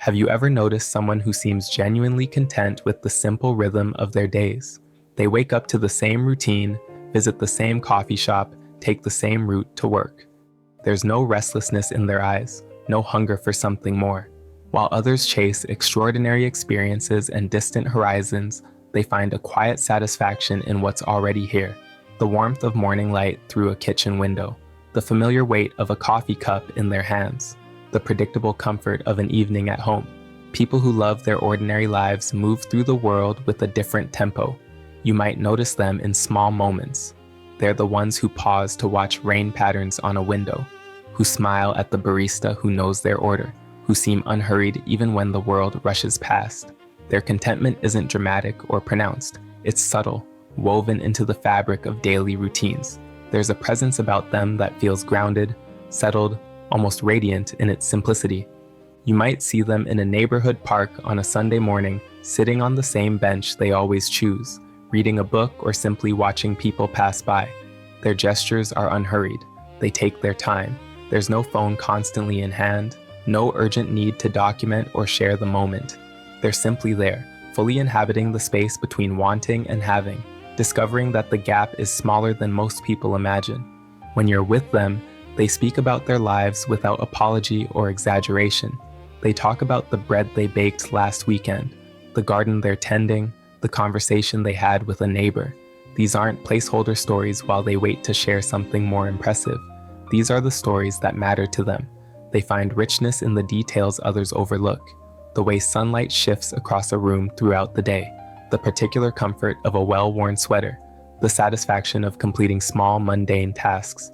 Have you ever noticed someone who seems genuinely content with the simple rhythm of their days? They wake up to the same routine, visit the same coffee shop, take the same route to work. There's no restlessness in their eyes, no hunger for something more. While others chase extraordinary experiences and distant horizons, they find a quiet satisfaction in what's already here. The warmth of morning light through a kitchen window, the familiar weight of a coffee cup in their hands, the predictable comfort of an evening at home. People who love their ordinary lives move through the world with a different tempo. You might notice them in small moments. They're the ones who pause to watch rain patterns on a window, who smile at the barista who knows their order, who seem unhurried even when the world rushes past. Their contentment isn't dramatic or pronounced. It's subtle, woven into the fabric of daily routines. There's a presence about them that feels grounded, settled, almost radiant in its simplicity. You might see them in a neighborhood park on a Sunday morning, sitting on the same bench they always choose, reading a book or simply watching people pass by. Their gestures are unhurried. They take their time. There's no phone constantly in hand, no urgent need to document or share the moment. They're simply there, fully inhabiting the space between wanting and having, discovering that the gap is smaller than most people imagine. When you're with them, they speak about their lives without apology or exaggeration. They talk about the bread they baked last weekend, the garden they're tending, the conversation they had with a neighbor. These aren't placeholder stories while they wait to share something more impressive. These are the stories that matter to them. They find richness in the details others overlook, the way sunlight shifts across a room throughout the day, the particular comfort of a well-worn sweater, the satisfaction of completing small, mundane tasks.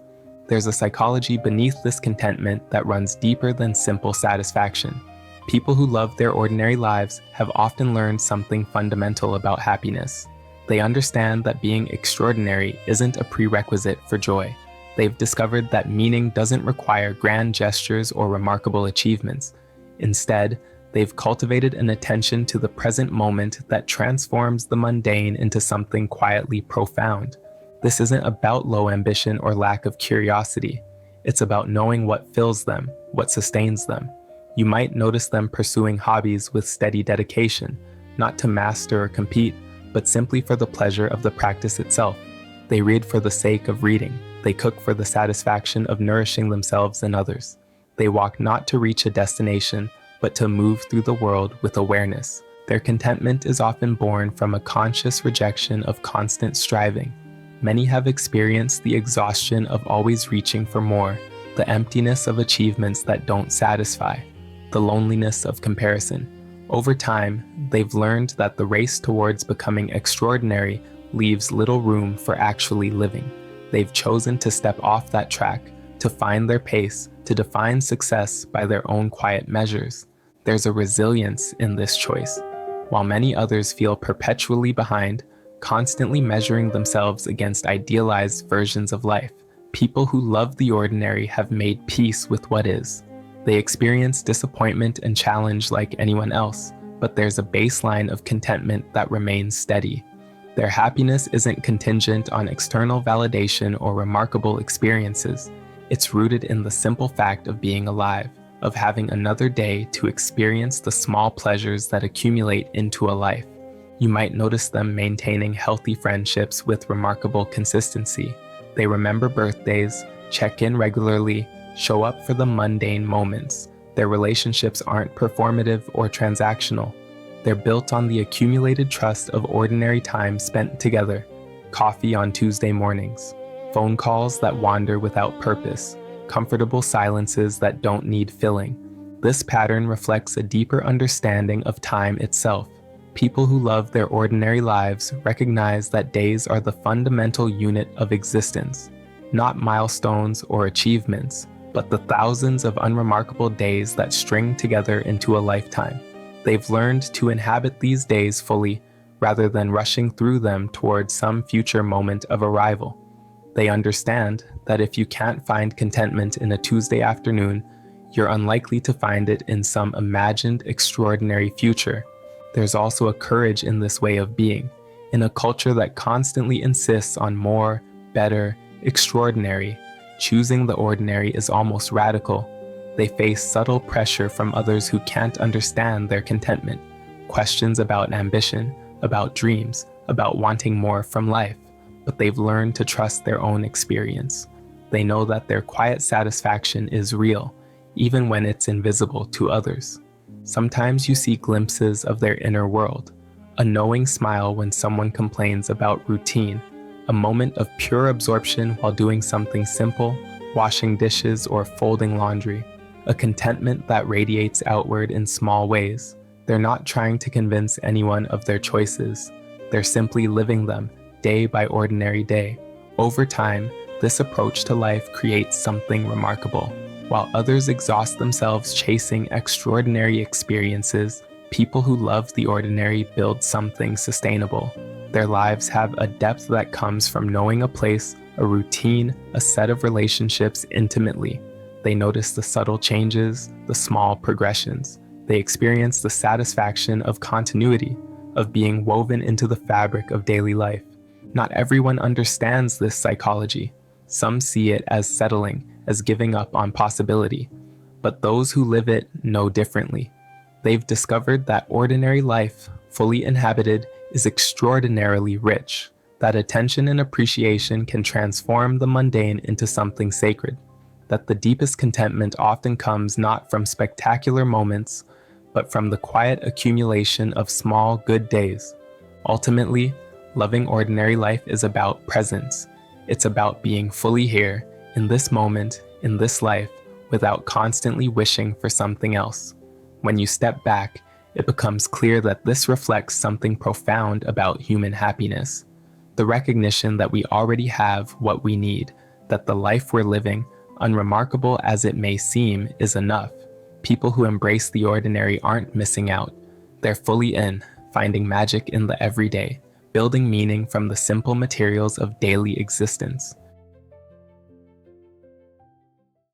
There's a psychology beneath this contentment that runs deeper than simple satisfaction. People who love their ordinary lives have often learned something fundamental about happiness. They understand that being extraordinary isn't a prerequisite for joy. They've discovered that meaning doesn't require grand gestures or remarkable achievements. Instead, they've cultivated an attention to the present moment that transforms the mundane into something quietly profound. This isn't about low ambition or lack of curiosity. It's about knowing what fills them, what sustains them. You might notice them pursuing hobbies with steady dedication, not to master or compete, but simply for the pleasure of the practice itself. They read for the sake of reading. They cook for the satisfaction of nourishing themselves and others. They walk not to reach a destination, but to move through the world with awareness. Their contentment is often born from a conscious rejection of constant striving. Many have experienced the exhaustion of always reaching for more, the emptiness of achievements that don't satisfy, the loneliness of comparison. Over time, they've learned that the race towards becoming extraordinary leaves little room for actually living. They've chosen to step off that track, to find their pace, to define success by their own quiet measures. There's a resilience in this choice. While many others feel perpetually behind, constantly measuring themselves against idealized versions of life, people who love the ordinary have made peace with what is. They experience disappointment and challenge like anyone else, but there's a baseline of contentment that remains steady. Their happiness isn't contingent on external validation or remarkable experiences. It's rooted in the simple fact of being alive, of having another day to experience the small pleasures that accumulate into a life. You might notice them maintaining healthy friendships with remarkable consistency. They remember birthdays, check in regularly, show up for the mundane moments. Their relationships aren't performative or transactional. They're built on the accumulated trust of ordinary time spent together. Coffee on Tuesday mornings, phone calls that wander without purpose, comfortable silences that don't need filling. This pattern reflects a deeper understanding of time itself. People who love their ordinary lives recognize that days are the fundamental unit of existence, not milestones or achievements, but the thousands of unremarkable days that string together into a lifetime. They've learned to inhabit these days fully, rather than rushing through them towards some future moment of arrival. They understand that if you can't find contentment in a Tuesday afternoon, you're unlikely to find it in some imagined extraordinary future. There's also a courage in this way of being. In a culture that constantly insists on more, better, extraordinary, choosing the ordinary is almost radical. They face subtle pressure from others who can't understand their contentment, questions about ambition, about dreams, about wanting more from life, but they've learned to trust their own experience. They know that their quiet satisfaction is real, even when it's invisible to others. Sometimes you see glimpses of their inner world, a knowing smile when someone complains about routine, a moment of pure absorption while doing something simple, washing dishes or folding laundry, a contentment that radiates outward in small ways. They're not trying to convince anyone of their choices. They're simply living them day by ordinary day. Over time, this approach to life creates something remarkable. While others exhaust themselves chasing extraordinary experiences, people who love the ordinary build something sustainable. Their lives have a depth that comes from knowing a place, a routine, a set of relationships intimately. They notice the subtle changes, the small progressions. They experience the satisfaction of continuity, of being woven into the fabric of daily life. Not everyone understands this psychology. Some see it as settling, as giving up on possibility. But those who live it know differently. They've discovered that ordinary life, fully inhabited, is extraordinarily rich, that attention and appreciation can transform the mundane into something sacred, that the deepest contentment often comes not from spectacular moments, but from the quiet accumulation of small good days. Ultimately, loving ordinary life is about presence. It's about being fully here, in this moment, in this life, without constantly wishing for something else. When you step back, it becomes clear that this reflects something profound about human happiness. The recognition that we already have what we need, that the life we're living, unremarkable as it may seem, is enough. People who embrace the ordinary aren't missing out. They're fully in, finding magic in the everyday, building meaning from the simple materials of daily existence.